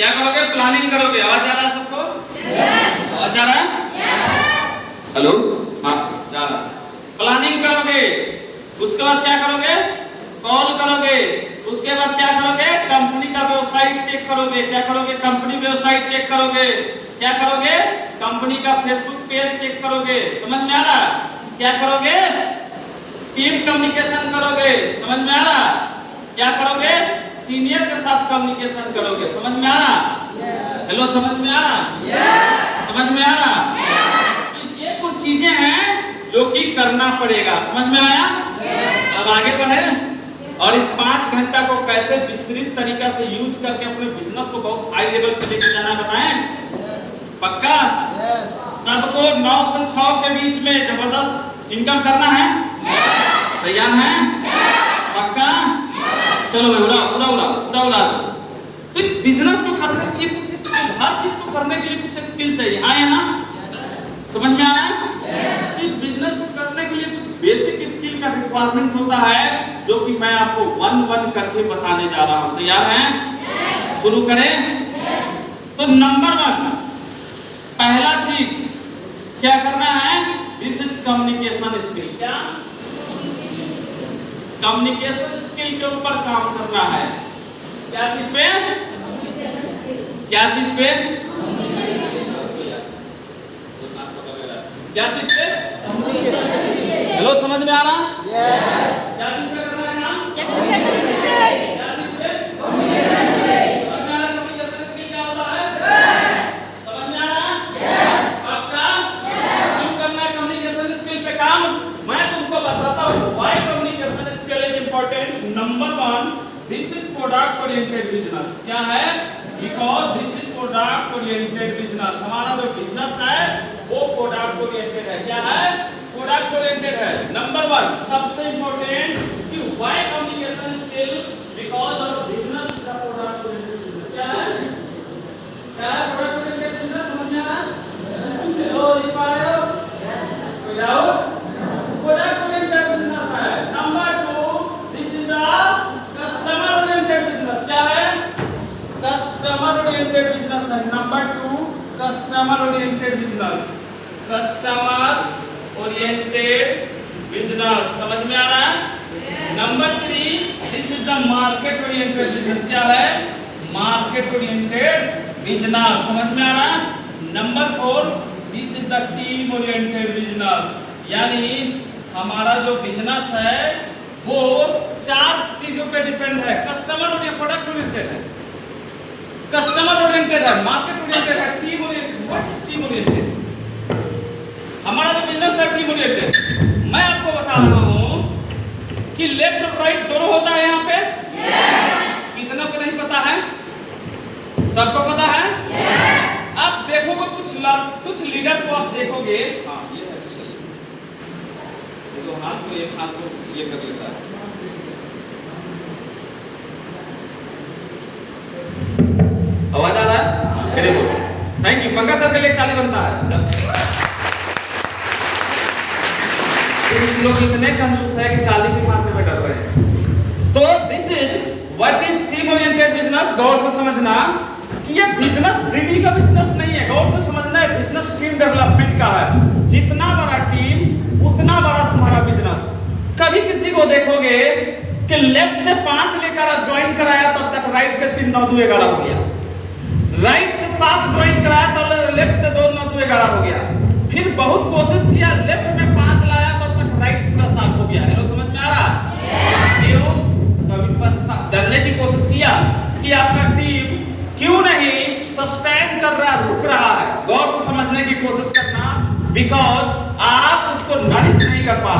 क्या करोगे? प्लानिंग करोगे। आवाज आ रहा है सबको? आवाज आ रहा है? हेलो, हाँ जा रहा। प्लानिंग करोगे, उसके बाद क्या करोगे? कॉल करोगे, उसके बाद क्या करोगे? कंपनी का वेबसाइट चेक करोगे। क्या करोगे? कंपनी वेबसाइट चेक करोगे। क्या करोगे? कंपनी का फेसबुक पेज चेक करोगे। समझ में आ रहा? क्या करोगे? टीम कम्युनिकेशन करोगे। समझ में आ रहा? क्या करोगे? सीनियर के साथ कम्युनिकेशन करोगे। समझ में आ रहा? हेलो, समझ में आ रहा? समझ में आ रहा? ये कुछ चीजें हैं जो कि करना पड़ेगा। समझ में आया? अब आगे बढ़े और इस 5 घंटा को कैसे विस्तृत तरीका से यूज करके अपने बिजनेस को बहुत हाई लेवल पे लेके जाना बताएं। पक्का? सबको 9 से 6 के बीच में जबरदस्त इनकम करना है। तैयार हैं? पक्का? चलो भाई, उड़ा। तो इस बिजनेस को करने के लिए कुछ स्किल, हर चीज को करने के लिए कुछ स्किल चाहिए। हाँ या ना? समझ में आ रहा है? इस बिजनेस को करने के लिए कुछ बेसिक स्किल का रिक्वायरमेंट होता है, जो कि मैं आपको 1-1 करके बताने जा रहा हूं। तैयार हैं? शुरू करें? तो नंबर 1, पहला चीज क्या करना है? This is communication skill. क्या? कम्युनिकेशन स्किल के ऊपर काम करना है। क्या चीज पे? क्या चीज पे? क्या चीज पे? हेलो, समझ में आ रहा? क्या चीज पे करना है काम? क्या चीज पे? समझ में आ रहा? कम्युनिकेशन स्किल क्या होता है? समझ में आ रहा? आपका क्यों करना है कम्युनिकेशन स्किल पे काम? मैं तुमको बताता हूँ why communication skill is important. Number 1, this is product oriented business. क्या है? Because this is product oriented business. हमारा जो बिजनेस है वो प्रोडक्ट ओरिएंटेड है। क्या है? प्रोडक्ट ओरिएंटेड है। नंबर 1 सबसे इंपॉर्टेंट कि why communication skill, because our business is a product oriented business. क्या है? क्या है प्रोडक्ट ओरिएंटेड बिजनेस? समझ में आ रहा? हेलो, लिख पा रहे हो? हो जाओ। प्रोडक्ट ओरिएंटेड बिजनेस है। Number 2, this is the customer oriented business. क्या है? कस्टमर ओरिएंटेड बिजनेस है। Number 2, customer oriented business. Customer oriented business. समझ में आ रहा है? Number 3, this is the market oriented business. क्या है? Market oriented business. समझ में आ रहा है? Number 4, this is the team oriented business. यानी हमारा जो बिजनेस है वो 4 चीजों पे डिपेंड है। कस्टमर ओरिएंटेड, प्रोडक्ट ओरिएंटेड है, कस्टमर ओरिएंटेड है, मार्केट ओरिएंटेड है, team oriented. What is team oriented? हमारा जो बिजनेस है टीम ओरिएंटेड। मैं आपको बता रहा हूं कि लेफ्ट और राइट दोनों होता है यहाँ पे। कितनों को नहीं पता है? सबको पता है? अब देखोगे कुछ लीडर को आप देखोगे, हाँ ये है सही, ये तो हाथ को एक हाथ को ये कर लेता है। आवाज आ रहा है? Very good, thank you. Pankaj sir के लिए ताली बनता है। कुछ लोग इतने कंजूस है कि ताली के मारने में डर रहे हैं। तो this is what is team oriented business. गौर से समझना कि ये बिजनेस डीडी का बिजनेस नहीं है। गौर से समझना है, बिजनेस टीम डेवलपमेंट का है। जितना बड़ा टीम उतना बड़ा तुम्हारा बिजनेस। कभी किसी को देखोगे कि लेफ्ट से 5 लेकर ज्वाइन कराया, तब तक राइट से 3 9 2 11 हो गया। राइट से 7 ज्वाइन कराया, तब लेफ्ट से 2 9 2 11 हो गया। फिर बहुत कोशिश किया, लेफ्ट में 5 लाया, तब तक राइट पूरा 7 हो गया। हेलो, समझ में आ रहा? क्यों? कभी बस जानने की कोशिश किया कि आपका टीम क्यों नहीं सस्टेन कर रहा, रुक रहा है। गौर से समझने की कोशिश करना, बिकॉज आप उसको नरिश नहीं कर पा